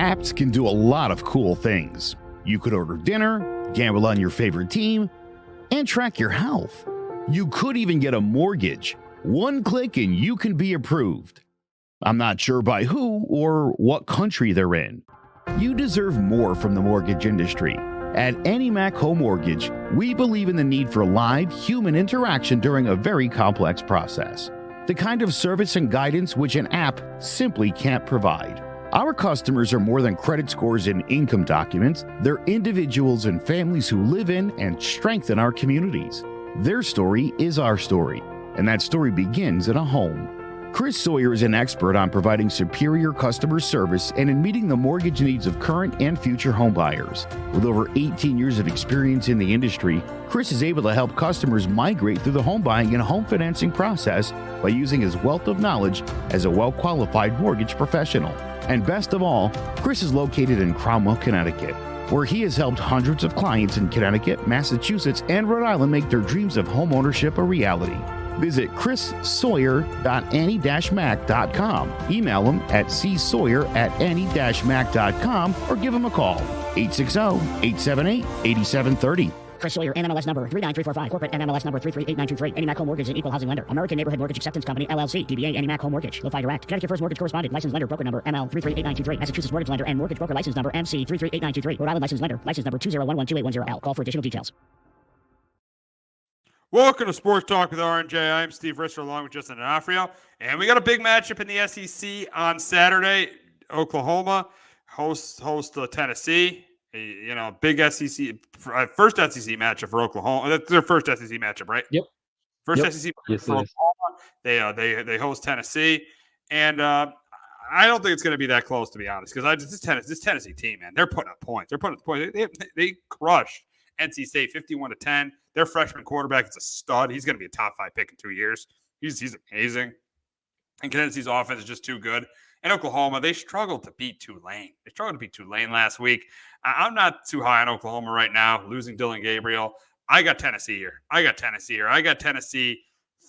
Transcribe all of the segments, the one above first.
Apps can do a lot of cool things. You could order dinner, gamble on your favorite team, and track your health. You could even get a mortgage. One click and you can be approved. I'm not sure by who or what country they're in. You deserve more from the mortgage industry. At AnyMac Home Mortgage, we believe in the need for live human interaction during a very complex process. The kind of service and guidance which an app simply can't provide. Our customers are more than credit scores and income documents. They're individuals and families who live in and strengthen our communities. Their story is our story, and that story begins in a home. Chris Sawyer is an expert on providing superior customer service and in meeting the mortgage needs of current and future homebuyers. With over 18 years of experience in the industry, Chris is able to help customers migrate through the home buying and home financing process by using his wealth of knowledge as a well-qualified mortgage professional. And best of all, Chris is located in Cromwell, Connecticut, where he has helped hundreds of clients in Connecticut, Massachusetts, and Rhode Island make their dreams of home ownership a reality. Visit chrissawyer.any-mac.com. Email him at csawyer@any-mac.com or give him a call, 860-878-8730. Chris Sawyer, NMLS number 39345, corporate NMLS number 338923. AnyMac Home Mortgage is an equal housing lender. American Neighborhood Mortgage Acceptance Company, LLC, DBA AnyMac Home Mortgage. Lo-Fi Direct. Connecticut First Mortgage Correspondent, License Lender, Broker Number ML 338923. Massachusetts Mortgage Lender and Mortgage Broker License Number MC 338923. Rhode Island License Lender, License Number 201128110L. Call for additional details. Welcome to Sports Talk with RNJ. I'm Steve Risser along with Justin D'Onofrio. And we got a big matchup in the SEC on Saturday. Oklahoma hosts Tennessee. Big SEC, first SEC matchup for Oklahoma. That's their first SEC matchup, right? Yep. First SEC matchup for Oklahoma. They host Tennessee. And I don't think it's going to be that close, to be honest, because this Tennessee team, man, they're putting up points. They crushed NC State 51-10. Their freshman quarterback is a stud. He's going to be a top 5 pick in 2 years. He's amazing. And Tennessee's offense is just too good. And Oklahoma, they struggled to beat Tulane. They struggled to beat Tulane last week. I'm not too high on Oklahoma right now, losing Dylan Gabriel. I got Tennessee here. I got Tennessee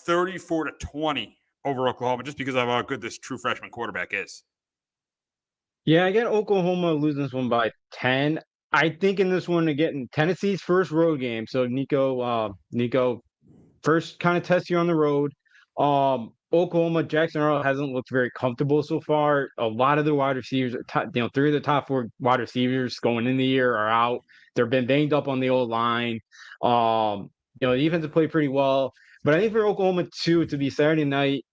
34-20 over Oklahoma just because of how good this true freshman quarterback is. Yeah, I got Oklahoma losing this one by 10. I think in this one, again, Tennessee's first road game. So Nico, first kind of test here on the road. Oklahoma, Jackson Earl hasn't looked very comfortable so far. A lot of the wide receivers, 3 of the top 4 wide receivers going in the year are out. They've been banged up on the old line. The defense have played pretty well. But I think for Oklahoma, too, to be Saturday night,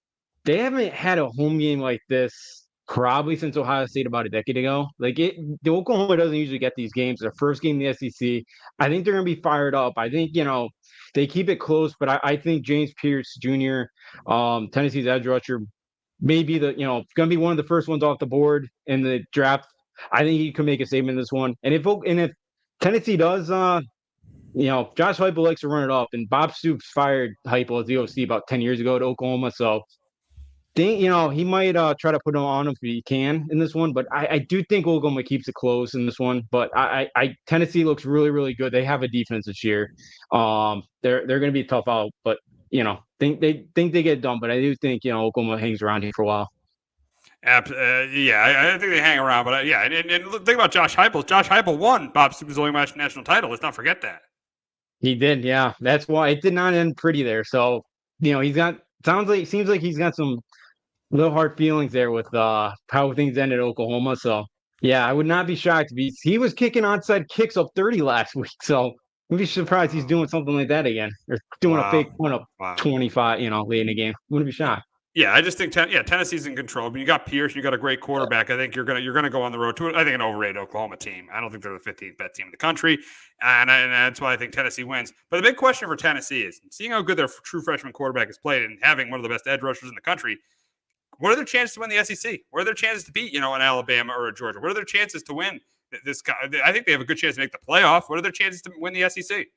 they haven't had a home game like this probably since Ohio State about a decade ago. The Oklahoma doesn't usually get these games. Their first game in the SEC. I think they're going to be fired up. I think, they keep it close, but I think James Pierce Jr., Tennessee's edge rusher, may be going to be one of the first ones off the board in the draft. I think he could make a statement in this one. And if Tennessee does, Josh Heupel likes to run it up, and Bob Stoops fired Heupel as the OC about 10 years ago to Oklahoma, so he might try to put it on him if he can in this one, but I do think Oklahoma keeps it close in this one. But Tennessee looks really, really good. They have a defense this year. They're going to be tough out, but think they get it done. But I do think Oklahoma hangs around here for a while. I think they hang around, but and think about Josh Heupel. Josh Heupel won Bob Stoops' only national title. Let's not forget that. He did, yeah. That's why it did not end pretty there. So seems like he's got some little hard feelings there with how things ended at Oklahoma. So, yeah, I would not be shocked. He was kicking onside kicks up 30 last week. So, I'd be surprised he's doing something like that again. Or doing a fake point up 25, late in the game. Wouldn't be shocked. Yeah, I just think Tennessee's in control. But you got Pierce, you got a great quarterback. I think you're gonna go on the road to it. I think an overrated Oklahoma team. I don't think they're the 15th best team in the country, and that's why I think Tennessee wins. But the big question for Tennessee is seeing how good their true freshman quarterback has played and having one of the best edge rushers in the country. What are their chances to win the SEC? What are their chances to beat an Alabama or a Georgia? What are their chances to win this? I think they have a good chance to make the playoff. What are their chances to win the SEC?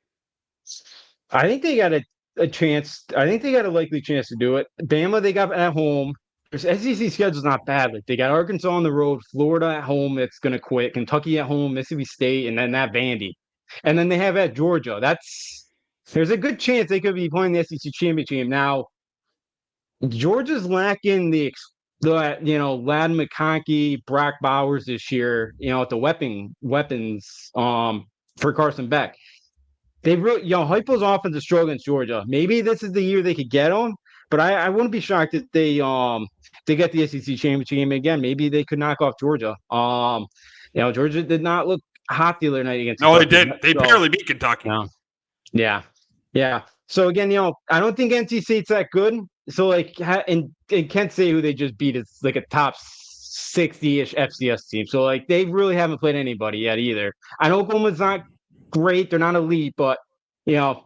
I think they got a chance. I think they got a likely chance to do it. Bama, they got at home. Their SEC schedule's not bad. They got Arkansas on the road, Florida at home that's going to quit, Kentucky at home, Mississippi State, and then that Vandy. And then they have at Georgia. There's a good chance they could be playing the SEC championship. Now, Georgia's lacking the Ladd McConkey, Brock Bowers this year, at the weapons for Carson Beck. They really, Heupel's offensive struggle against Georgia. Maybe this is the year they could get them, but I wouldn't be shocked if they get the SEC championship game again. Maybe they could knock off Georgia. Georgia did not look hot the other night against. No, Kentucky. they didn't. They barely beat Kentucky. No. Yeah. So again, I don't think NC State's that good. So and Kent State, who they just beat, is like a top 60-ish FCS team. So they really haven't played anybody yet either. I know Oklahoma's not great; they're not elite, but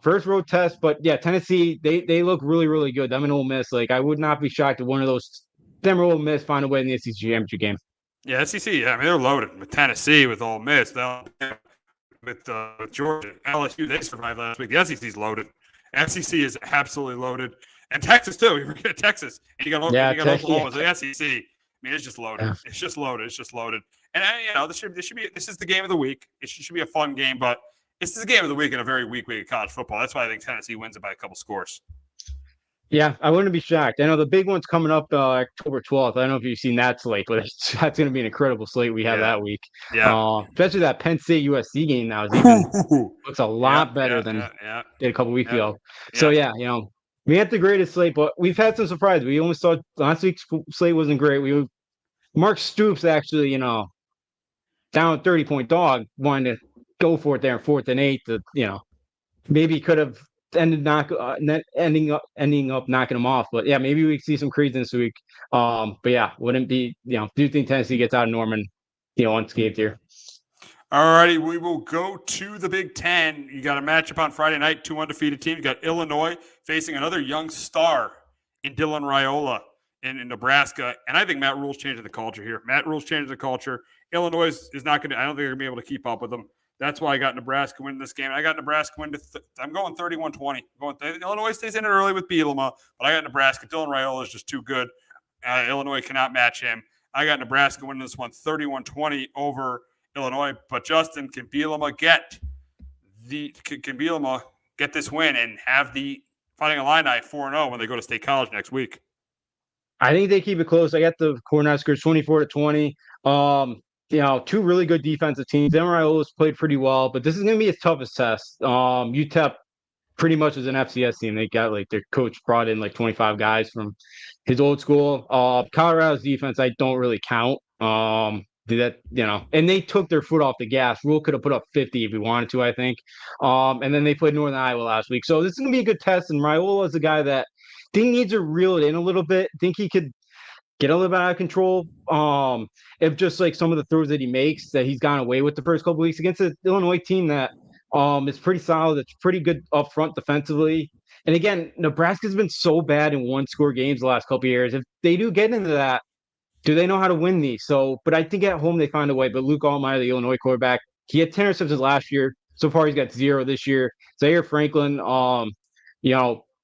first road test. But yeah, Tennessee, they look really, really good. Them and Ole Miss, I would not be shocked if one of those them or Ole Miss find a way in the SEC championship game. Yeah, SEC. Yeah, I mean they're loaded with Tennessee, with Ole Miss, with Georgia, LSU. They survived last week. The SEC's loaded. SEC is absolutely loaded, and Texas too. You forget Texas, and you got Oklahoma. So the SEC. I mean, it's just loaded. Yeah. It's just loaded. And this is the game of the week. It should be a fun game, but this is the game of the week in a very weak week of college football. That's why I think Tennessee wins it by a couple scores. Yeah, I wouldn't be shocked. I know the big one's coming up October 12th. I don't know if you've seen that slate, but that's going to be an incredible slate we have that week. Yeah. Especially that Penn State USC game now looks a lot better than did a couple weeks ago. So we had the greatest slate, but we've had some surprises. We only saw last week's slate wasn't great. Mark Stoops actually, down 30-point dog, wanted to go for it there in 4th and 8. Maybe could have ending up knocking them off. But yeah, maybe we see some craziness this week. But yeah, wouldn't be, do you think Tennessee gets out of Norman, unscathed here? All righty, we will go to the Big Ten. You got a matchup on Friday night, 2 undefeated teams. You got Illinois facing another young star in Dylan Raiola in Nebraska. And I think Matt Rule's changing the culture here. Illinois is not going to, I don't think they're going to be able to keep up with them. That's why I got Nebraska winning this game. I got Nebraska winning. I'm going 31-20. Illinois stays in it early with Bielema, but I got Nebraska. Dylan Raiola is just too good. Illinois cannot match him. I got Nebraska winning this one 31-20 over Illinois. But Justin, can Bielema get this win and have the Fighting Illini 4-0 when they go to State College next week? I think they keep it close. I got the Cornhuskers 24-20. Two really good defensive teams. Raiola's played pretty well, but this is going to be his toughest test. UTEP pretty much is an FCS team. They got their coach brought in 25 guys from his old school. Colorado's defense, I don't really count. And they took their foot off the gas. Rule could have put up 50 if he wanted to, I think. And then they played Northern Iowa last week. So this is going to be a good test. And Raiola is a guy that I think needs to reel it in a little bit. I think he could get a little bit out of control. If just some of the throws that he makes that he's gone away with the first couple of weeks against the Illinois team that is pretty solid. It's pretty good up front defensively. And again, Nebraska's been so bad in one-score games the last couple of years. If they do get into that, do they know how to win these? So, but I think at home they find a way. But Luke Altmaier, the Illinois quarterback, he had 10 interceptions last year. So far, he's got 0 this year. Zaire Franklin,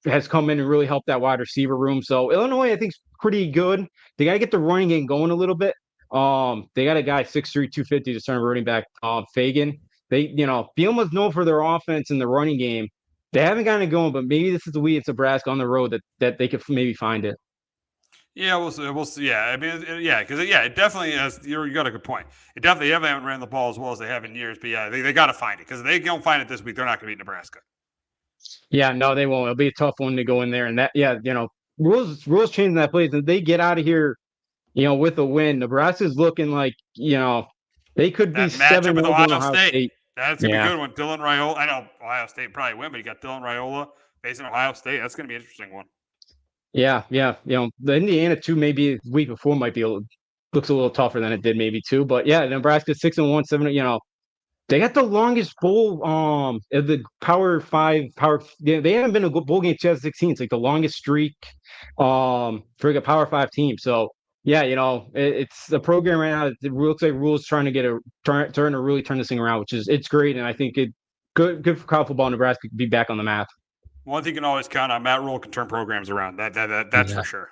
has come in and really helped that wide receiver room. So Illinois, I think, is pretty good. They got to get the running game going a little bit. They got a guy 6'3", 250 to start running back, Fagan. They, Bielema's known for their offense and the running game. They haven't gotten it going, but maybe this is the week it's Nebraska on the road that they could maybe find it. Yeah, we'll see. Yeah, I mean, because it definitely has. You got a good point. It definitely haven't ran the ball as well as they have in years. But yeah, they got to find it, because if they don't find it this week, they're not going to beat Nebraska. Yeah, no, they won't. It'll be a tough one to go in there, and that, rules changing that place, and they get out of here, with a win. Nebraska's looking like, they could be 7 with Ohio State. That's gonna be a good one. Dylan Raiola. I know Ohio State probably win, but you got Dylan Raiola facing Ohio State. That's gonna be an interesting one. Yeah. The Indiana 2 maybe the week before might be looks a little tougher than it did maybe too. But yeah, Nebraska 6-1, 7. They got the longest bowl of the Power 5 they haven't been a bowl game 2016. It's the longest streak for a Power 5 team. So yeah, it's a program right now. It looks like Rule's trying to trying to really turn this thing around, which is it's great, and I think it good for college football. Nebraska could be back on the map. One thing you can always count on: Matt Rule can turn programs around. That's for sure.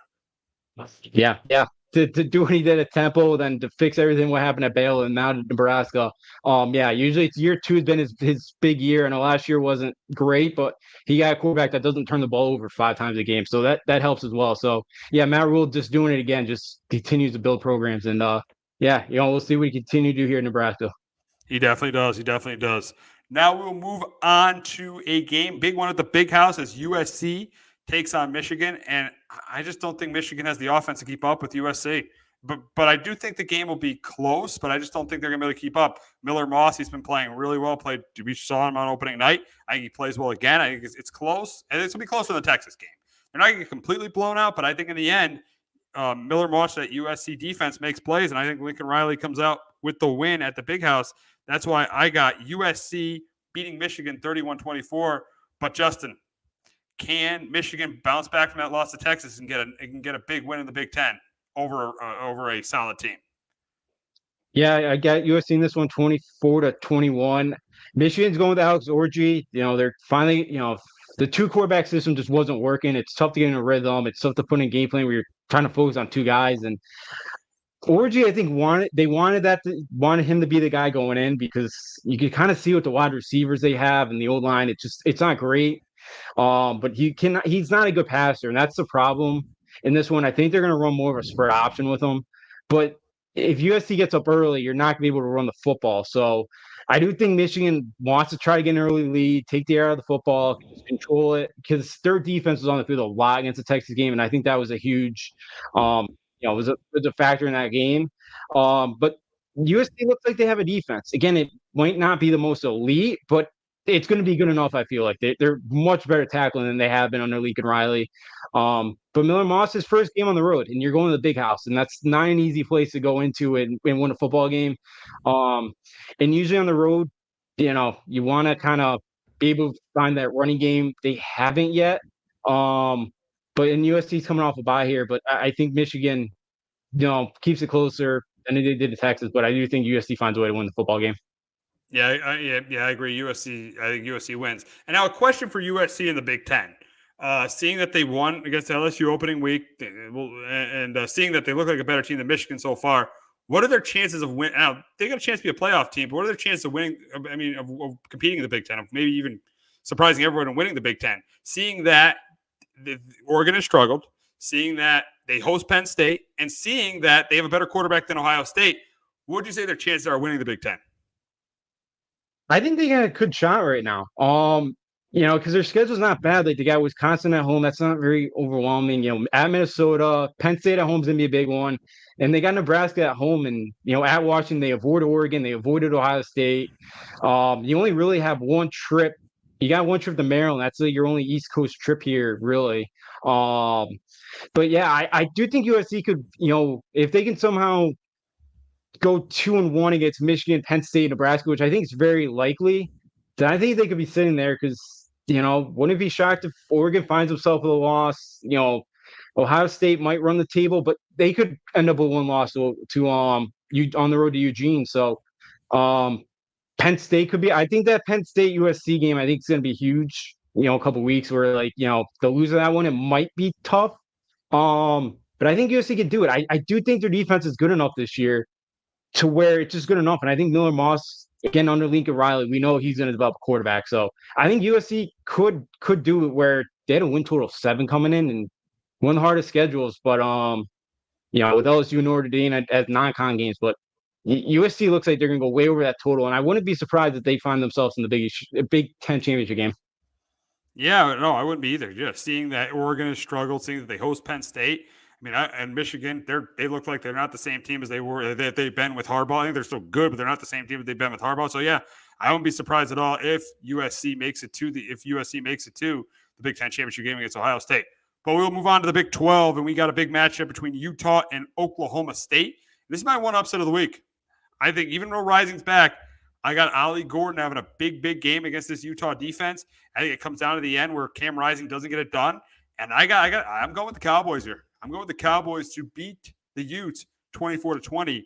Yeah. to do what he did at Temple, then to fix everything what happened at Baylor and now to Nebraska. Yeah, usually it's year 2 has been his big year, and the last year wasn't great, but he got a quarterback that doesn't turn the ball over 5 times a game, so that helps as well. So yeah, Matt Rule just doing it again, just continues to build programs, and yeah, we'll see what he continue to do here in Nebraska. He definitely does. He definitely does. Now we'll move on to a game, big one at the Big House, as USC takes on Michigan, and I just don't think Michigan has the offense to keep up with USC. But I do think the game will be close, but I just don't think they're going to be able to keep up. Miller Moss, he's been playing really well. We saw him on opening night. I think he plays well again. I think it's close, and it's going to be closer than the Texas game. They're not going to get completely blown out, but I think in the end, Miller Moss, that USC defense, makes plays, and I think Lincoln Riley comes out with the win at the Big House. That's why I got USC beating Michigan 31-24. But Justin, can Michigan bounce back from that loss to Texas and get a big win in the Big Ten over a solid team? Yeah, I got USC in this one 24-21. Michigan's going with Alex Orji. They're finally, the 2 quarterback system just wasn't working. It's tough to get in a rhythm. It's tough to put in a game plan where you're trying to focus on 2 guys. And Orji, I think wanted him to be the guy going in, because you could kind of see what the wide receivers they have and the old line. It's not great. But he's not a good passer, and that's the problem in this one. I think they're going to run more of a spread option with him. But if USC gets up early, you're not going to be able to run the football. So I do think Michigan wants to try to get an early lead, take the air out of the football, control it, because their defense was on the field a lot against the Texas game, and I think that was a huge was a factor in that game. But USC looks like they have a defense. Again, it might not be the most elite, but it's going to be good enough. I feel like they're much better tackling than they have been under Lincoln Riley. But Miller Moss's first game on the road, and you're going to the Big House, and that's not an easy place to go into and win a football game. And usually on the road, you want to kind of be able to find that running game. They haven't yet. But in USC's coming off a bye here, but I think Michigan, keeps it closer than they did to Texas. But I do think USC finds a way to win the football game. Yeah, I agree. I think USC wins. And now a question for USC in the Big Ten. Seeing that they won against LSU opening week, and seeing that they look like a better team than Michigan so far, what are their chances of winning? Now, they got a chance to be a playoff team, but what are their chances of winning? Of competing in the Big Ten, of maybe even surprising everyone and winning the Big Ten. Seeing that Oregon has struggled, seeing that they host Penn State, and seeing that they have a better quarterback than Ohio State, what would you say their chances are of winning the Big Ten? I think they got a good shot right now. Because their schedule's not bad. Like, they got Wisconsin at home. That's not very overwhelming. At Minnesota, Penn State at home is going to be a big one. And they got Nebraska at home. And, at Washington, they avoided Oregon. They avoided Ohio State. You only really have one trip. You got one trip to Maryland. That's like your only East Coast trip here, really. But, yeah, I do think USC could, if they can somehow go 2-1 against Michigan, Penn State, Nebraska, which I think is very likely, then I think they could be sitting there because, wouldn't it be shocked if Oregon finds himself with a loss? Ohio State might run the table, but they could end up with one loss to on the road to Eugene. So Penn State could be. I think that Penn State USC game, I think, is going to be huge. A couple weeks where they'll lose that one. It might be tough. But I think USC can do it. I do think their defense is good enough this year to where it's just good enough. And I think Miller Moss, again, under Lincoln Riley, we know he's going to develop a quarterback. So I think USC could do it where they had a win total of 7 coming in and one of the hardest schedules. But, with LSU and Notre Dame as non-con games. But USC looks like they're going to go way over that total. And I wouldn't be surprised if they find themselves in the Big Ten championship game. Yeah, no, I wouldn't be either. Just seeing that Oregon has struggled, seeing that they host Penn State. And Michigan, they look like they're not the same team as they were that they've been with Harbaugh. I think they're still good, but they're not the same team that they've been with Harbaugh. So yeah, I wouldn't be surprised at all if USC makes it to the Big Ten championship game against Ohio State. But we'll move on to the Big 12, and we got a big matchup between Utah and Oklahoma State. This is my one upset of the week. I think even though Rising's back, I got Ollie Gordon having a big game against this Utah defense. I think it comes down to the end where Cam Rising doesn't get it done, and I'm going with the Cowboys here. I'm going with the Cowboys to beat the Utes 24-20.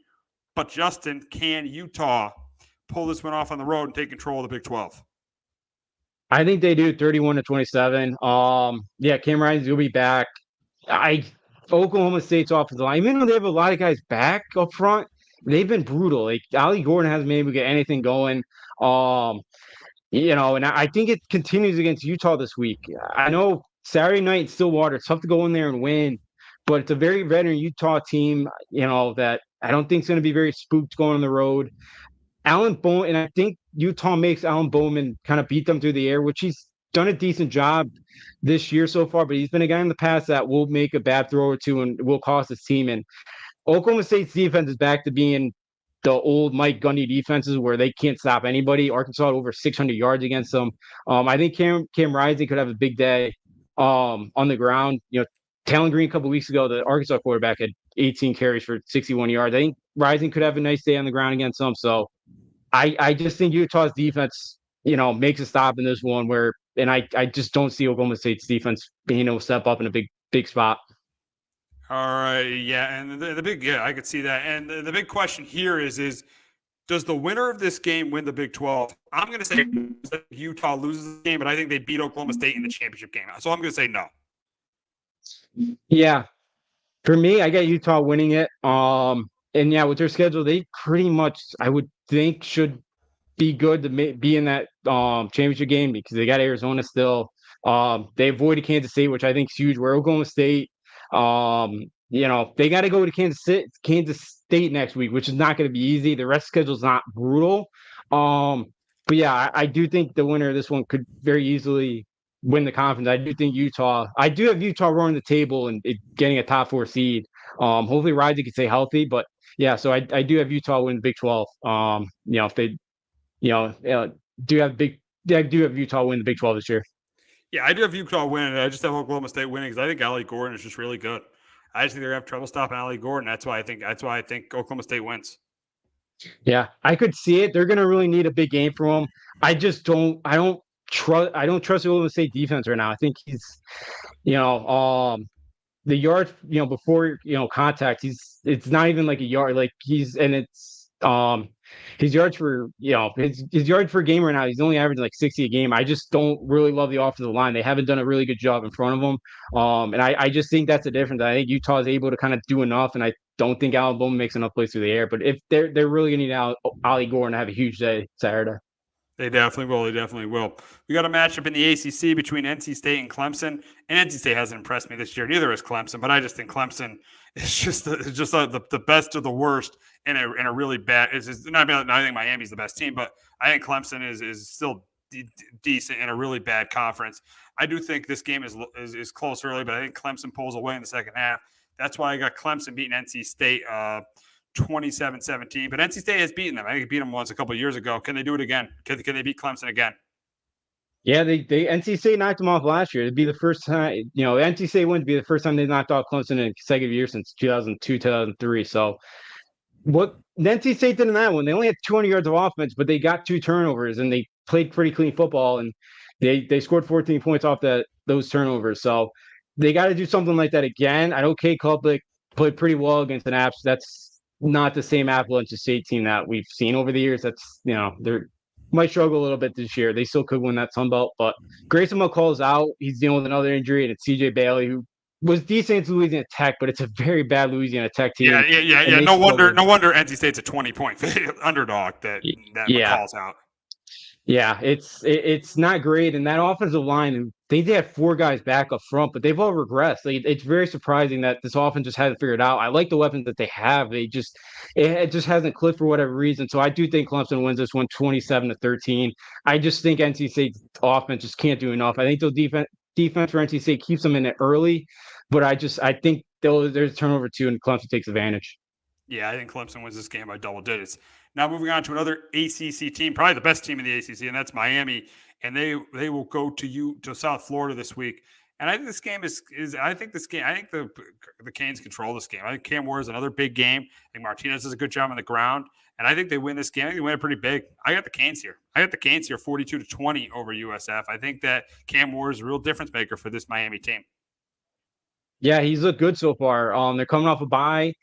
But Justin, can Utah pull this one off on the road and take control of the Big 12? I think they do 31-27. Yeah, Cam Rising will be back. I Oklahoma State's offensive line, even though they have a lot of guys back up front, they've been brutal. Like Ali Gordon hasn't been able to get anything going. Um, and I think it continues against Utah this week. I know Saturday night in Stillwater, it's tough to go in there and win, but it's a very veteran Utah team, that I don't think is going to be very spooked going on the road. Alan Bowman, and I think Utah makes Alan Bowman kind of beat them through the air, which he's done a decent job this year so far, but he's been a guy in the past that will make a bad throw or two and will cost his team. And Oklahoma State's defense is back to being the old Mike Gundy defenses where they can't stop anybody. Arkansas had over 600 yards against them. I think Cam Rising could have a big day on the ground. Talon Green a couple weeks ago, the Arkansas quarterback had 18 carries for 61 yards. I think Rising could have a nice day on the ground against them. So I just think Utah's defense, makes a stop in this one and I just don't see Oklahoma State's defense being able to step up in a big spot. All right, yeah, and I could see that. And the big question here is does the winner of this game win the Big 12? I'm going to say Utah loses the game, but I think they beat Oklahoma State in the championship game. So I'm going to say no. Yeah, for me, I got Utah winning it. And yeah, with their schedule, they pretty much, I would think, should be good to be in that championship game because they got Arizona still. They avoided Kansas State, which I think is huge. Where Oklahoma State, they got to go to Kansas State next week, which is not going to be easy. The rest of the schedule is not brutal. But yeah, I do think the winner of this one could very easily win the conference. I do have Utah running the table and getting a top 4 seed. Hopefully Rising can stay healthy, but yeah, so I do have Utah win the Big 12. If they, I do have Utah win the Big 12 this year. Yeah, I do have Utah winning. I just have Oklahoma State winning because I think Ali Gordon is just really good. I just think they're gonna have trouble stopping Ali Gordon. That's why I think Oklahoma State wins. Yeah, I could see it. They're gonna really need a big game from him. I don't trust Oklahoma State defense right now. I think he's, the yard, before contact, it's not even like a yard. Like his yards for his yards per game right now, he's only averaging like 60 a game. I just don't really love the offensive line. They haven't done a really good job in front of him. And I just think that's the difference. I think Utah is able to kind of do enough, and I don't think Alabama makes enough plays through the air. But if they're really gonna need Ali Gordon to have a huge day Saturday. They definitely will. They definitely will. We got a matchup in the ACC between NC State and Clemson, and NC State hasn't impressed me this year. Neither has Clemson, but I just think Clemson is just the best of the worst in a really bad. It's not. I think Miami's the best team, but I think Clemson is still decent in a really bad conference. I do think this game is close early, but I think Clemson pulls away in the second half. That's why I got Clemson beating NC State 27-17, but NC State has beaten them. I think they beat them once a couple of years ago. Can they do it again? Can they beat Clemson again? Yeah, they NC State knocked them off last year. It'd be the first time, NC State wouldn't be the first time they knocked off Clemson in a consecutive year since 2002, 2003. So what NC State did in that one, they only had 200 yards of offense, but they got 2 turnovers and they played pretty clean football and they scored 14 points off those turnovers. So they got to do something like that again. I know K Public played pretty well against an Apps. That's not the same Appalachian State team that we've seen over the years. That's, they're might struggle a little bit this year. They still could win that Sun Belt, but Grayson McCall's out. He's dealing with another injury, and it's CJ Bailey, who was decent at Louisiana Tech, but it's a very bad Louisiana Tech team. Yeah. No wonder NC State's a 20-point underdog that McCall's out. Yeah, it's not great. And that offensive line, they had 4 guys back up front, but they've all regressed. It's very surprising that this offense just hasn't figured out. I like the weapons that they have. It just hasn't clicked for whatever reason. So I do think Clemson wins this one 27-13. I just think NC State's offense just can't do enough. I think the defense for NC State keeps them in it early, but I think there's a turnover too, and Clemson takes advantage. Yeah, I think Clemson wins this game by double digits. Now moving on to another ACC team, probably the best team in the ACC, and that's Miami. And they will go to South Florida this week. And I think this game I think the Canes control this game. I think Cam Ward is another big game. I think Martinez does a good job on the ground. And I think they win this game. I think they win it pretty big. I got the Canes here. 42-20 over USF. I think that Cam Ward is a real difference maker for this Miami team. Yeah, he's looked good so far. They're coming off a bye.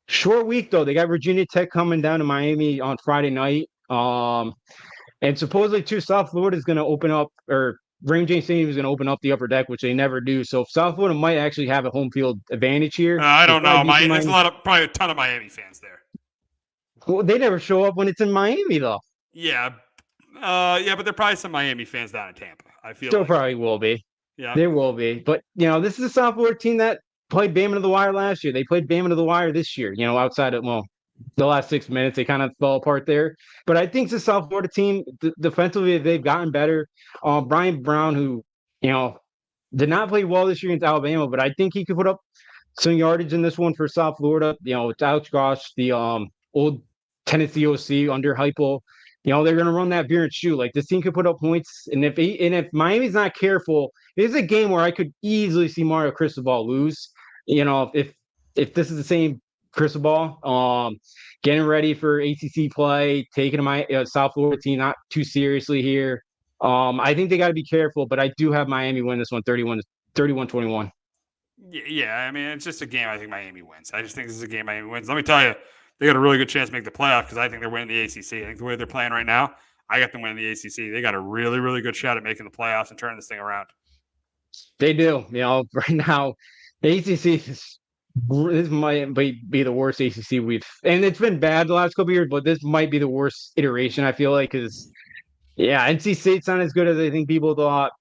Short week, though. They got Virginia Tech coming down to Miami on Friday night. And supposedly, South Florida is going to open up, or Raymond James Stadium is going to open up the upper deck, which they never do. So South Florida might actually have a home field advantage here. I don't know. There's probably a ton of Miami fans there. Well, they never show up when it's in Miami, though. Yeah. But there are probably some Miami fans down in Tampa. I feel there probably will be. Yeah. There will be. But, this is a South Florida team that played Bama to the wire last year. They played Bama to the wire this year, outside of, the last 6 minutes. They kind of fell apart there. But I think the South Florida team, defensively, they've gotten better. Brian Brown, who, did not play well this year against Alabama, but I think he could put up some yardage in this one for South Florida. It's Alex Gosh, the old Tennessee OC under Heupel. They're going to run that beer and shoe. Like, this team could put up points. And if Miami's not careful, this is a game where I could easily see Mario Cristobal lose. If this is the same Cristobal, getting ready for ACC play, taking my South Florida team not too seriously here. I think they got to be careful, but I do have Miami win this one 31-21. Yeah, I mean, it's just a game I think Miami wins. I just think this is a game Miami wins. Let me tell you, they got a really good chance to make the playoff because I think they're winning the ACC. I think the way they're playing right now, I got them winning the ACC. They got a really, really good shot at making the playoffs and turning this thing around. They do. Right now, the ACC this might be the worst ACC and it's been bad the last couple of years, but this might be the worst iteration, I feel like, because NC State's not as good as I think people thought.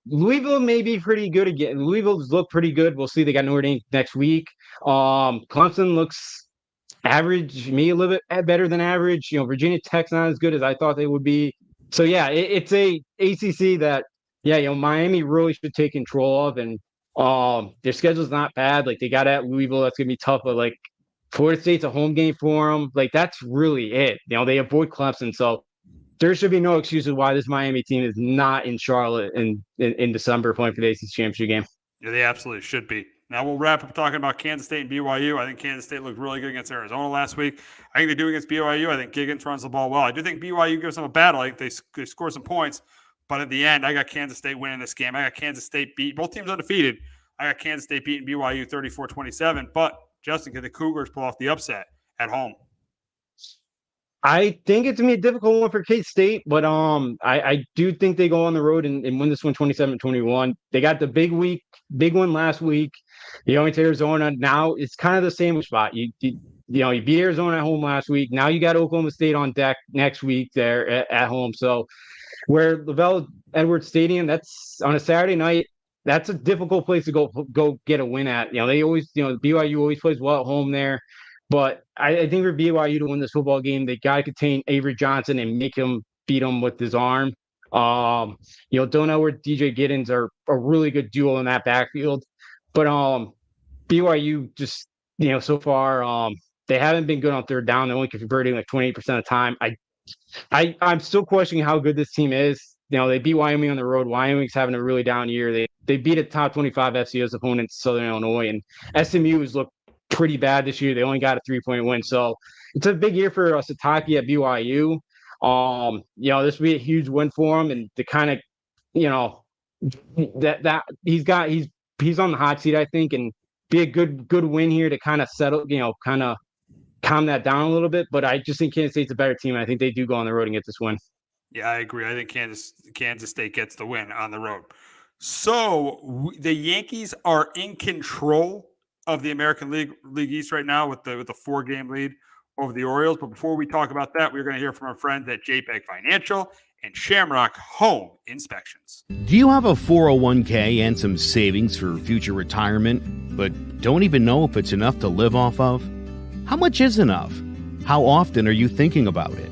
Louisville may be pretty good again. Louisville's looked pretty good. We'll see. They got Notre Dame next week. Clemson looks average, maybe a little bit better than average. Virginia Tech's not as good as I thought they would be. So it's a ACC that Miami really should take control of, and their schedule's not bad. Like, they got at Louisville, that's gonna be tough, but like Florida State's a home game for them. Like, that's really it. They avoid Clemson, so there should be no excuses why this Miami team is not in Charlotte in December playing for the ACC championship game. Yeah, they absolutely should be. Now we'll wrap up talking about Kansas State and BYU. I think Kansas State looked really good against Arizona last week. I think they do against BYU. I think Giggins runs the ball well. I do think BYU gives them a battle. I think they score some points. But at the end, I got Kansas State winning this game. I got Kansas State beat. Both teams undefeated. I got Kansas State beating BYU 34-27. But, Justin, can the Cougars pull off the upset at home? I think it's going to be a difficult one for K-State, but I do think they go on the road and win this one 27-21. They got the big one last week. Went to Arizona. Now it's kind of the same spot. You beat Arizona at home last week. Now you got Oklahoma State on deck next week there at home. So where Lavelle Edwards Stadium, that's on a Saturday night, that's a difficult place to go get a win at. They always, BYU always plays well at home there. But I think for BYU to win this football game, they got to contain Avery Johnson and make him beat him with his arm. Dylan Edwards, DJ Giddens are a really good duo in that backfield. But BYU just, so far, they haven't been good on third down. They're only converting like 28% of the time. I'm still questioning how good this team is. They beat Wyoming on the road. Wyoming's having a really down year. They beat a top 25 FCS opponent, Southern Illinois, and SMU has looked pretty bad this year. They only got a 3-point win. So it's a big year for Sataki at BYU. This would be a huge win for him, and to kind of, that he's on the hot seat, I think, and be a good win here to kind of settle, kind of calm that down a little bit. But I just think Kansas State's a better team. And I think they do go on the road and get this win. Yeah, I agree. I think Kansas State gets the win on the road. So the Yankees are in control of the American League East right now with the 4-game lead over the Orioles. But before we talk about that, we're going to hear from our friends at JPEG Financial and Shamrock Home Inspections. Do you have a 401k and some savings for future retirement, but don't even know if it's enough to live off of? How much is enough? How often are you thinking about it?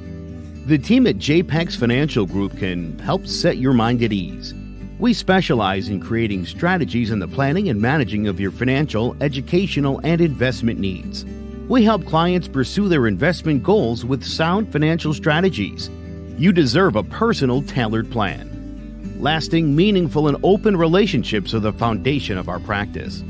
The team at JPEG's Financial Group can help set your mind at ease. We specialize in creating strategies in the planning and managing of your financial, educational, and investment needs. We help clients pursue their investment goals with sound financial strategies. You deserve a personal, tailored plan. Lasting, meaningful, and open relationships are the foundation of our practice.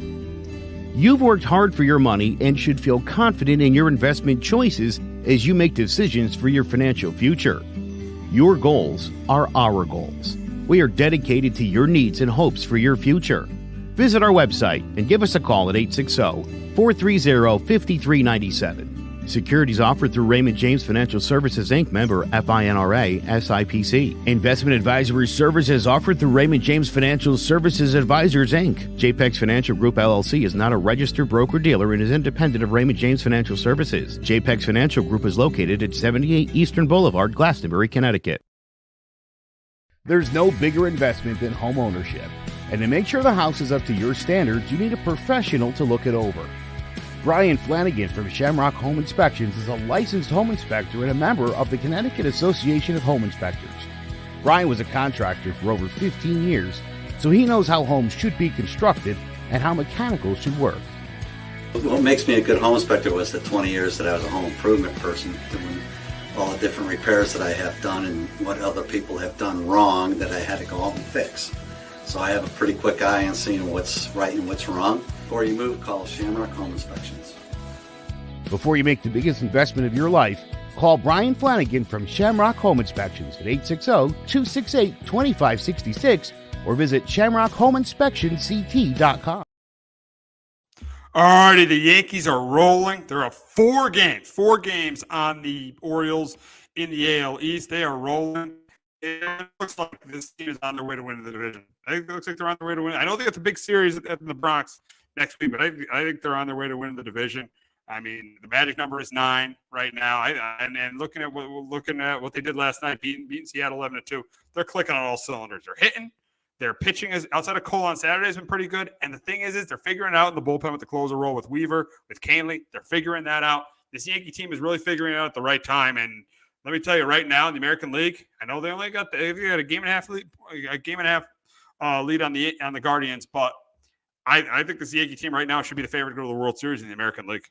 You've worked hard for your money and should feel confident in your investment choices as you make decisions for your financial future. Your goals are our goals. We are dedicated to your needs and hopes for your future. Visit our website and give us a call at 860-430-5397. Securities offered through Raymond James Financial Services, Inc., member FINRA, SIPC. Investment advisory services offered through Raymond James Financial Services Advisors, Inc. JPEX Financial Group, LLC is not a registered broker-dealer and is independent of Raymond James Financial Services. JPEX Financial Group is located at 78 Eastern Boulevard, Glastonbury, Connecticut. There's no bigger investment than home ownership. And to make sure the house is up to your standards, you need a professional to look it over. Brian Flanagan from Shamrock Home Inspections is a licensed home inspector and a member of the Connecticut Association of Home Inspectors. Brian was a contractor for over 15 years, so he knows how homes should be constructed and how mechanicals should work. What makes me a good home inspector was the 20 years that I was a home improvement person, doing all the different repairs that I have done and what other people have done wrong that I had to go out and fix. So I have a pretty quick eye on seeing what's right and what's wrong. Before you move, call Shamrock Home Inspections. Before you make the biggest investment of your life, call Brian Flanagan from Shamrock Home Inspections at 860-268-2566 or visit shamrockhomeinspectionct.com. Alrighty, the Yankees are rolling. They're up 4 games on the Orioles in the AL East. They are rolling. It looks like this team is on their way to win the division. I think it looks like they're on their way to win. I know they got the big series at the Bronx next week, but I think they're on their way to win the division. I mean, the magic number is 9 right now. And looking at what they did last night, beating Seattle 11-2, they're clicking on all cylinders. They're hitting. Their pitching is outside of Cole on Saturday has been pretty good. And the thing is they're figuring out in the bullpen with the closer role with Weaver, with Canley. They're figuring that out. This Yankee team is really figuring it out at the right time. And let me tell you right now in the American League, I know they got a game and a half lead on the Guardians, but I think this Yankee team right now should be the favorite to go to the World Series in the American League.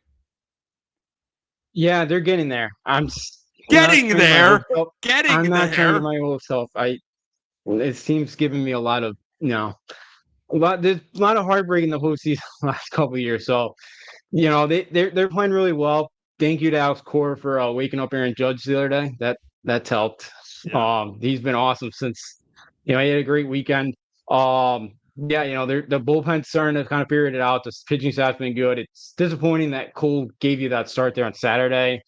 Yeah, they're getting there. I'm getting there. I'm not trying to my old self. It seems giving me a lot of there's a lot of heartbreak in the postseason the last couple of years. So, they're playing really well. Thank you to Alex Cora for waking up Aaron Judge the other day. That's helped. Yeah. He's been awesome since he had a great weekend. The bullpen's starting to kind of figure it out. The pitching staff's been good. It's disappointing that Cole gave you that start there on Saturday.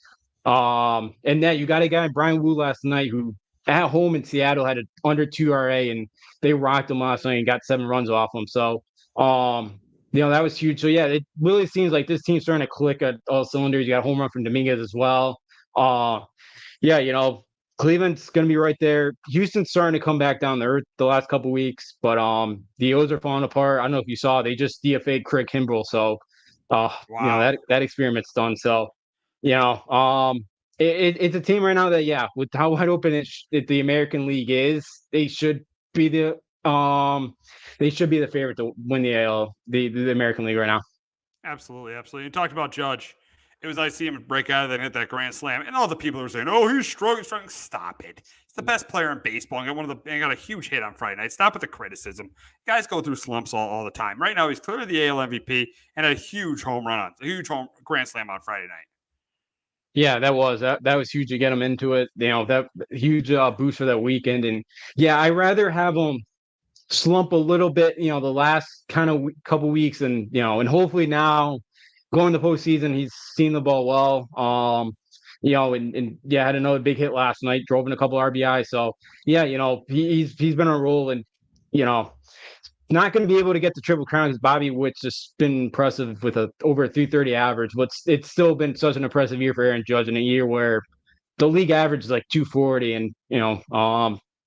And then you got a guy, Brian Wu, last night who at home in Seattle had an under 2 RA, and they rocked him last night and got 7 runs off him. So, that was huge. So, yeah, it really seems like this team's starting to click at all cylinders. You got a home run from Dominguez as well. Cleveland's going to be right there. Houston's starting to come back down to earth the last couple weeks, but the O's are falling apart. I don't know if you saw, they just DFA'd Craig Kimbrell. So, wow. That experiment's done. So, it's a team right now that, with how wide open the American League is, they should be the favorite to win the American League right now. Absolutely. You talked about Judge. It was nice to see him break out of there and hit that grand slam. And all the people are saying, "Oh, he's struggling." Stop it. He's the best player in baseball and got a huge hit on Friday night. Stop with the criticism. Guys go through slumps all the time. Right now, he's clearly the AL MVP and a huge home grand slam on Friday night. Yeah, that was huge to get him into it. That huge boost for that weekend. And I'd rather have him slump a little bit, the last kind of couple weeks, and and hopefully now going to postseason, he's seen the ball well. Had another big hit last night, drove in a couple RBIs. So he's been on a roll, and not going to be able to get the Triple Crown because Bobby Witt's just been impressive with over a 330 average. But it's still been such an impressive year for Aaron Judge in a year where the league average is like 240, and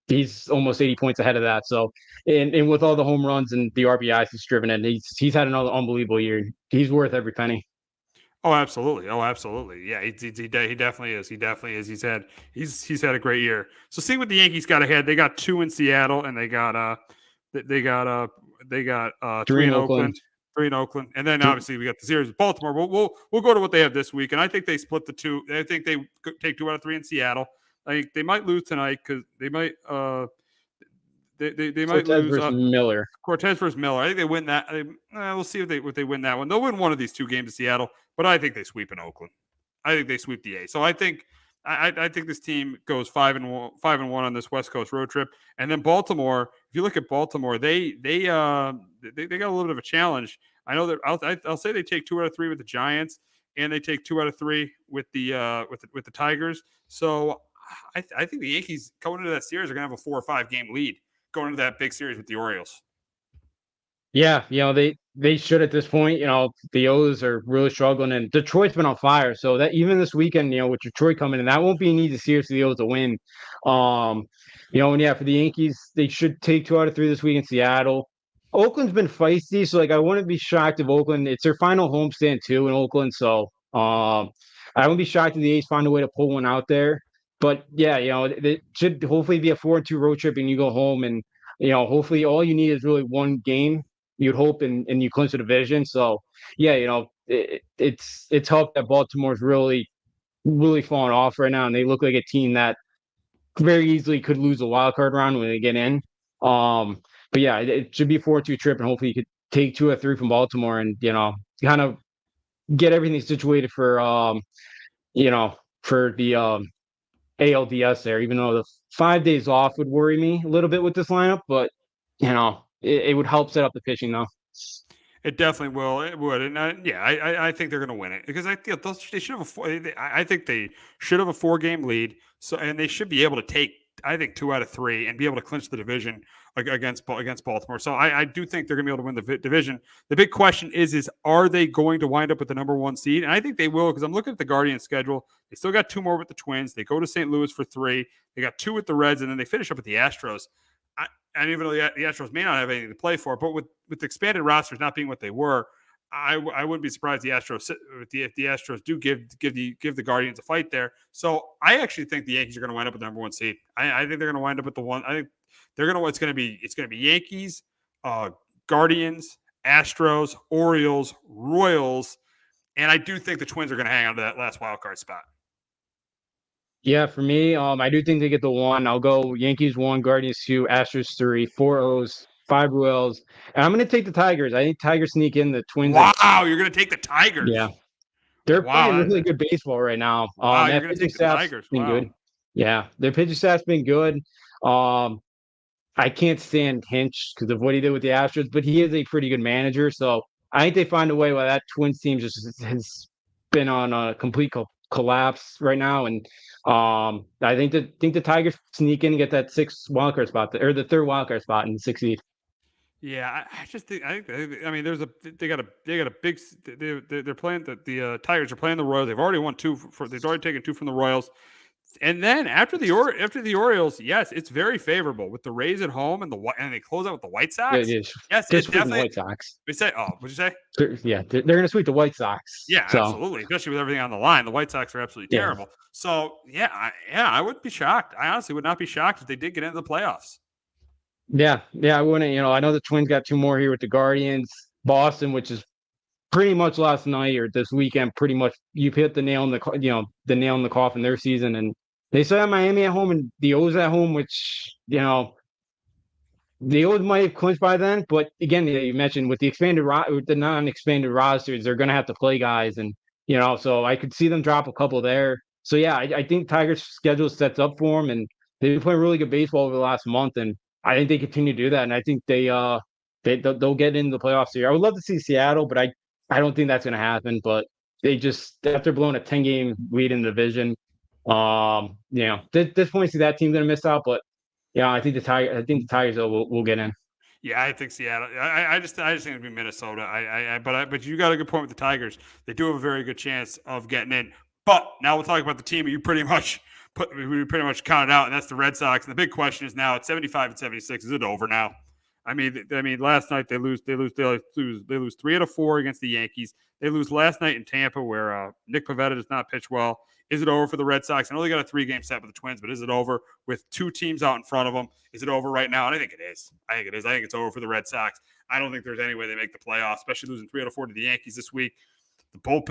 he's almost 80 points ahead of that. So, and with all the home runs and the RBIs he's driven in, he's had another unbelievable year. He's worth every penny. Oh, absolutely. Yeah, he definitely is. He's had a great year. So seeing what the Yankees got ahead, they got 2 in Seattle, and they got 3 in Oakland. 3 in Oakland, and then obviously we got the series with Baltimore. We'll go to what they have this week, and I think they split the 2. I think they take 2 out of 3 in Seattle. I think they might lose tonight because they might they might lose Cortez versus Miller. I think they win that. We'll see if they win that one. They'll win one of these 2 games in Seattle, but I think they sweep in Oakland. I think they sweep the A. So I think this team goes 5-1 on this West Coast road trip, and then Baltimore. If you look at Baltimore, they got a little bit of a challenge. I know that I'll say they take 2 out of 3 with the Giants. and they take 2 out of 3 with the Tigers. So I think the Yankees going into that series are going to have a 4 or 5 game lead going into that big series with the Orioles. Yeah, they should at this point. The O's are really struggling, and Detroit's been on fire. So that even this weekend, with Detroit coming in, that won't be an easy series for the O's to win. And yeah, for the Yankees, they should take 2 out of 3 this week in Seattle. Oakland's been feisty, so I wouldn't be shocked if Oakland. It's their final homestand too in Oakland, so I wouldn't be shocked if the A's find a way to pull one out there. But yeah, it should hopefully be a 4-2 road trip, and you go home, and hopefully all you need is really one game. You'd hope, and you clinch the division. So yeah, it's helped that Baltimore's really fallen off right now, and they look like a team that very easily could lose a wild card round when they get in. But yeah, it should be a 4-2 trip, and hopefully you could take 2 or 3 from Baltimore, and kind of get everything situated for the ALDS there. Even though the 5 days off would worry me a little bit with this lineup, but it would help set up the pitching though. It definitely will. It would, and I think they're going to win it because I think they should have I think they should have a 4-game lead. So, and they should be able to take, I think, 2 out of 3 and be able to clinch the division against Baltimore. So I do think they're going to be able to win the division. The big question is are they going to wind up with the number 1 seed? And I think they will, because I'm looking at the Guardians schedule. They still got 2 more with the Twins. They go to St. Louis for 3. They got 2 with the Reds, and then they finish up with the Astros. And even though the Astros may not have anything to play for, but with the expanded rosters not being what they were, I wouldn't be surprised if the Astros do give the Guardians a fight there. So I actually think the Yankees are going to wind up with the number 1 seed. I think they're going to wind up with the one. I think they're going to. It's going to be Yankees, Guardians, Astros, Orioles, Royals, and I do think the Twins are going to hang on to that last wild card spot. Yeah, for me, I do think they get the 1. I'll go Yankees 1, Guardians 2, Astros 3, 4 O's, 5 Royals, and I'm going to take the Tigers. I think Tigers sneak in. The Twins. Wow, you're going to take the Tigers? Yeah, they're playing really good baseball right now. Wow, you're going to take the Tigers. Been good. Yeah, their pitching staff's been good. I can't stand Hinch because of what he did with the Astros, but he is a pretty good manager. So I think they find a way while that Twins team just has been on a complete collapse right now, and I think the Tigers sneak in and get that 6th wildcard spot, or the 3rd wildcard spot in the 6th seed. Yeah, I just think I mean they got a big they're playing the Tigers are playing the Royals. They've already won 2 they've already taken 2 from the Royals. And then after the Orioles, yes, it's very favorable with the Rays at home and they close out with the White Sox. Yeah, it is. Yes, it's definitely the White Sox. We say, what'd you say? They're going to sweep the White Sox. Yeah, absolutely, especially with everything on the line. The White Sox are absolutely terrible. So I wouldn't be shocked. I honestly would not be shocked if they did get into the playoffs. Yeah, I wouldn't. I know the Twins got 2 more here with the Guardians, Boston, which is pretty much last night or this weekend. Pretty much, you've hit the nail in the coffin their season, and they still have Miami at home and the O's at home, which the O's might have clinched by then. But again, you mentioned with the non-expanded rosters, they're going to have to play guys, and so I could see them drop a couple there. So yeah, I think Tigers' schedule sets up for them, and they've been playing really good baseball over the last month, and I think they continue to do that, and I think they'll get into the playoffs here. I would love to see Seattle, but I don't think that's going to happen. But they just, after blowing a 10-game lead in the division, this point, see that team's going to miss out. But yeah, I think the Tigers will get in. Yeah, I think Seattle. I just think it'd be Minnesota. But you got a good point with the Tigers. They do have a very good chance of getting in. But now we'll talk about the team you pretty much counted out, and that's the Red Sox. And the big question is now at 75 and 76, is it over now? I mean, last night they lose 3 out of 4 against the Yankees. They lose last night in Tampa, where Nick Pivetta does not pitch well. Is it over for the Red Sox? I know they got a 3-game set with the Twins, but is it over with 2 teams out in front of them? Is it over right now? And I think it is. I think it's over for the Red Sox. I don't think there's any way they make the playoffs, especially losing 3 out of 4 to the Yankees this week. The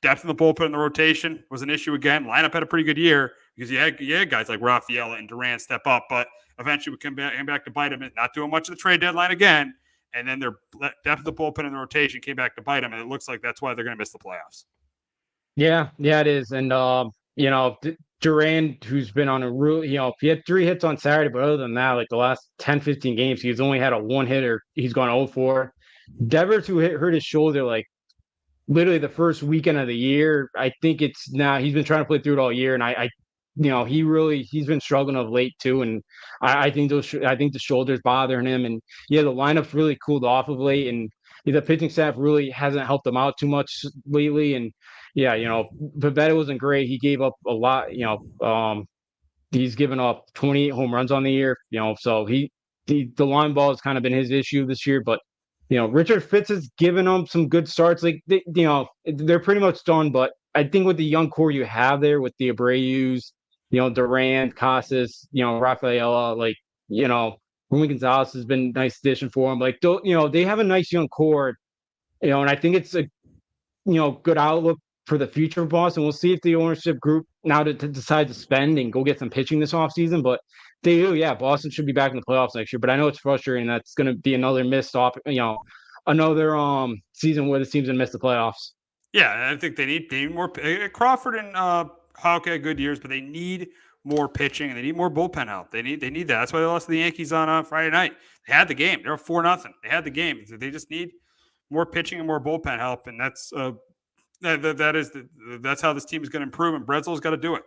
depth in the bullpen and the rotation was an issue again. Lineup had a pretty good year because you had guys like Rafaela and Durant step up, but eventually we came back to bite them, not doing much of the trade deadline again. And then their depth of the bullpen and the rotation came back to bite them, and it looks like that's why they're going to miss the playoffs. Yeah, it is. And, Durant, who's been on a really, he had 3 hits on Saturday, but other than that, like the last 10, 15 games, he's only had a 1 hitter. He's gone 0-4. Devers, who hurt his shoulder like literally the first weekend of the year. I think it's now he's been trying to play through it all year, and he's been struggling of late too, and I think I think the shoulders bothering him, and yeah, the lineup's really cooled off of late, and the pitching staff really hasn't helped him out too much lately, and yeah, Pivetta wasn't great. He gave up a lot, he's given up 28 home runs on the year, so the line ball has kind of been his issue this year, but Richard Fitz has given them some good starts. Like they're pretty much done, but I think with the young core you have there with the Abreu's, Durant, Casas, Rafaela, like Ruben Gonzalez has been a nice addition for them. Like they have a nice young core, and I think it's a good outlook for the future of Boston. We'll see if the ownership group now to decide to spend and go get some pitching this offseason. But they do, yeah. Boston should be back in the playoffs next year. But I know it's frustrating. That's going to be another missed off, another season where the team's going to miss the playoffs. Yeah, I think they need more. Crawford and Houck had good years, but they need more pitching and they need more bullpen help. They need that. That's why they lost to the Yankees on Friday night. They had the game. They were 4-0. They had the game. They just need more pitching and more bullpen help, and that's that's how this team is going to improve. And Breslo's got to do it.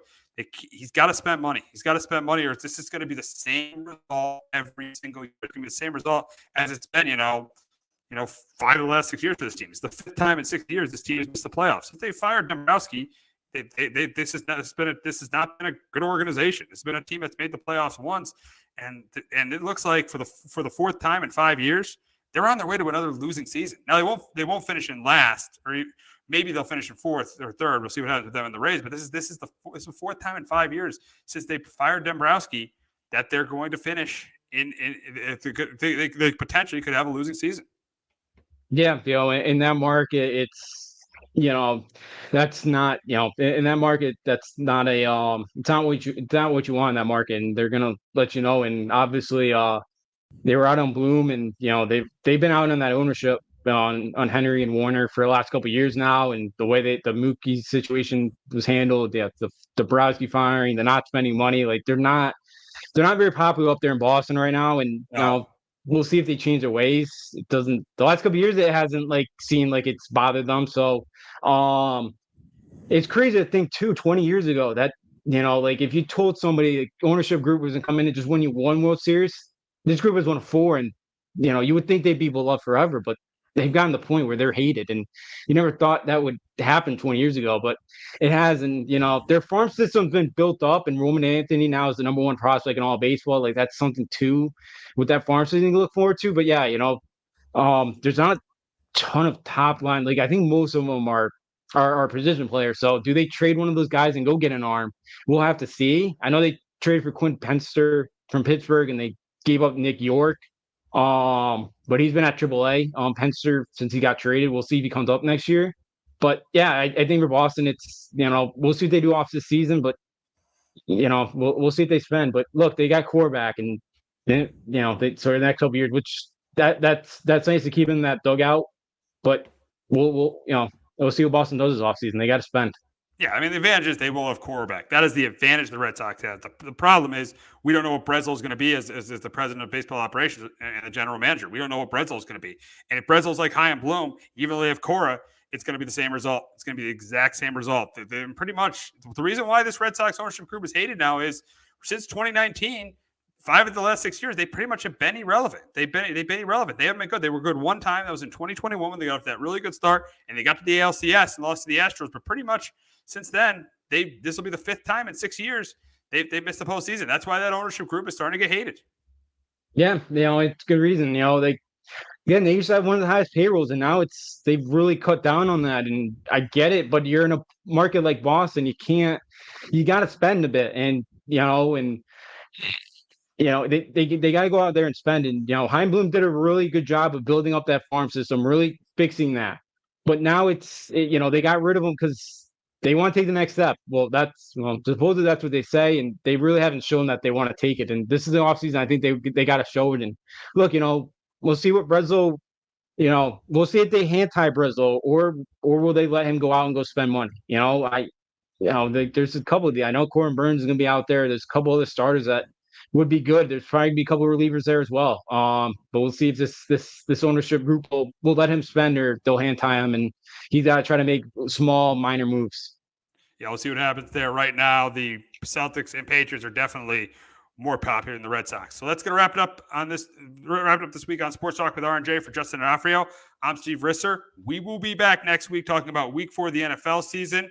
He's got to spend money. He's got to spend money, or this is going to be the same result every single year. It's going to be the same result as it's been, 5 of the last 6 years for this team. It's the 5th time in 6 years this team has missed the playoffs. If they fired Dombrowski, this has not been a good organization. It's been a team that's made the playoffs once, and it looks like for the 4th time in 5 years, they're on their way to another losing season. Now they won't finish in last, or maybe they'll finish in 4th or 3rd. We'll see what happens with them in the Rays. But this is the 4th time in 5 years since they fired Dombrowski that they're going to finish they potentially could have a losing season. Yeah, in that market, it's that's not in that market, that's not a it's not what you want in that market, and they're gonna let you know. And obviously, they were out on Bloom, and they've been out on that ownership on Henry and Warner for the last couple of years now, and the way that the Mookie situation was handled, the Dombrowski firing, the not spending money, like they're not very popular up there in Boston right now, and we'll see if they change their ways. It doesn't. The last couple of years, it hasn't seemed like it's bothered them. So, it's crazy to think too. 20 years ago, that if you told somebody the ownership group was going to come in and just win you one World Series, this group has won 4, and you would think they'd be beloved forever, but they've gotten to the point where they're hated, and you never thought that would happen 20 years ago, but it has. And their farm system's been built up, and Roman Anthony now is the number 1 prospect in all baseball. Like that's something too with that farm system to look forward to. But yeah, there's not a ton of top line. Like I think most of them are position players. So do they trade one of those guys and go get an arm? We'll have to see. I know they traded for Quinn Penster from Pittsburgh, and they gave up Nick York. But he's been at AAA, Penster, since he got traded. We'll see if he comes up next year. But yeah, I think for Boston, it's we'll see what they do off this season. But we'll see if they spend. But look, they got quarterback, and then so the next couple of years, which that's nice to keep in that dugout. But we'll see what Boston does this offseason. They got to spend. Yeah, I mean, the advantage is they will have quarterback. That is the advantage the Red Sox have. The problem is we don't know what Breslow is going to be as the president of baseball operations and the general manager. We don't know what Breslow is going to be. And if Breslow's like high and Bloom, even though they have Cora, it's going to be the same result. It's going to be the exact same result. They're pretty much the reason why this Red Sox ownership group is hated now is since 2019, 5 of the last 6 years, they pretty much have been irrelevant. They've been irrelevant. They haven't been good. They were good one time. That was in 2021 when they got off that really good start, and they got to the ALCS and lost to the Astros. But pretty much since then, this will be the 5th time in 6 years they missed the postseason. That's why that ownership group is starting to get hated. Yeah, it's good reason. They used to have one of the highest payrolls, and now they've really cut down on that. And I get it, but you're in a market like Boston, you got to spend a bit, and they got to go out there and spend. And Chaim Bloom did a really good job of building up that farm system, really fixing that. But now they got rid of him because they want to take the next step. Well, supposedly that's what they say, and they really haven't shown that they want to take it. And this is the offseason. I think they got to show it. And look, we'll see what Breslow. We'll see if they hand tie Breslow, or will they let him go out and go spend money? There's a couple of I know Corbin Burns is going to be out there. There's a couple other starters that would be good. There's probably be a couple of relievers there as well. But we'll see if this ownership group will let him spend, or they'll hand tie him, and he's got to try to make small minor moves. Yeah, we'll see what happens there. Right now, the Celtics and Patriots are definitely more popular than the Red Sox. So let's get wrap it up this week on Sports Talk with R&J. For Justin and Afrio, I'm Steve Risser. We will be back next week talking about week 4 of the NFL season.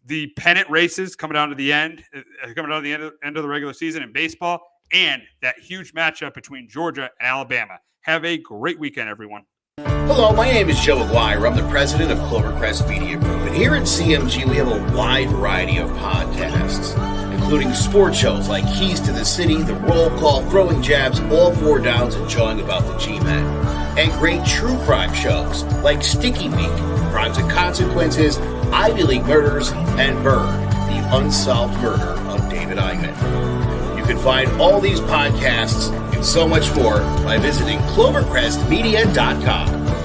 The pennant races coming down to the end of the regular season in baseball, and that huge matchup between Georgia and Alabama. Have a great weekend, everyone. Hello, my name is Joe Aguirre. I'm the president of Clovercrest Media Group. And here at CMG, we have a wide variety of podcasts, including sports shows like Keys to the City, The Roll Call, Throwing Jabs, All Four Downs, and Jawing About the G-Men. And great true crime shows like Sticky Week, Crimes and Consequences, Ivy League Murders, and Bird, the unsolved murder of David Eichmann. You can find all these podcasts and so much more by visiting clovercrestmedia.com.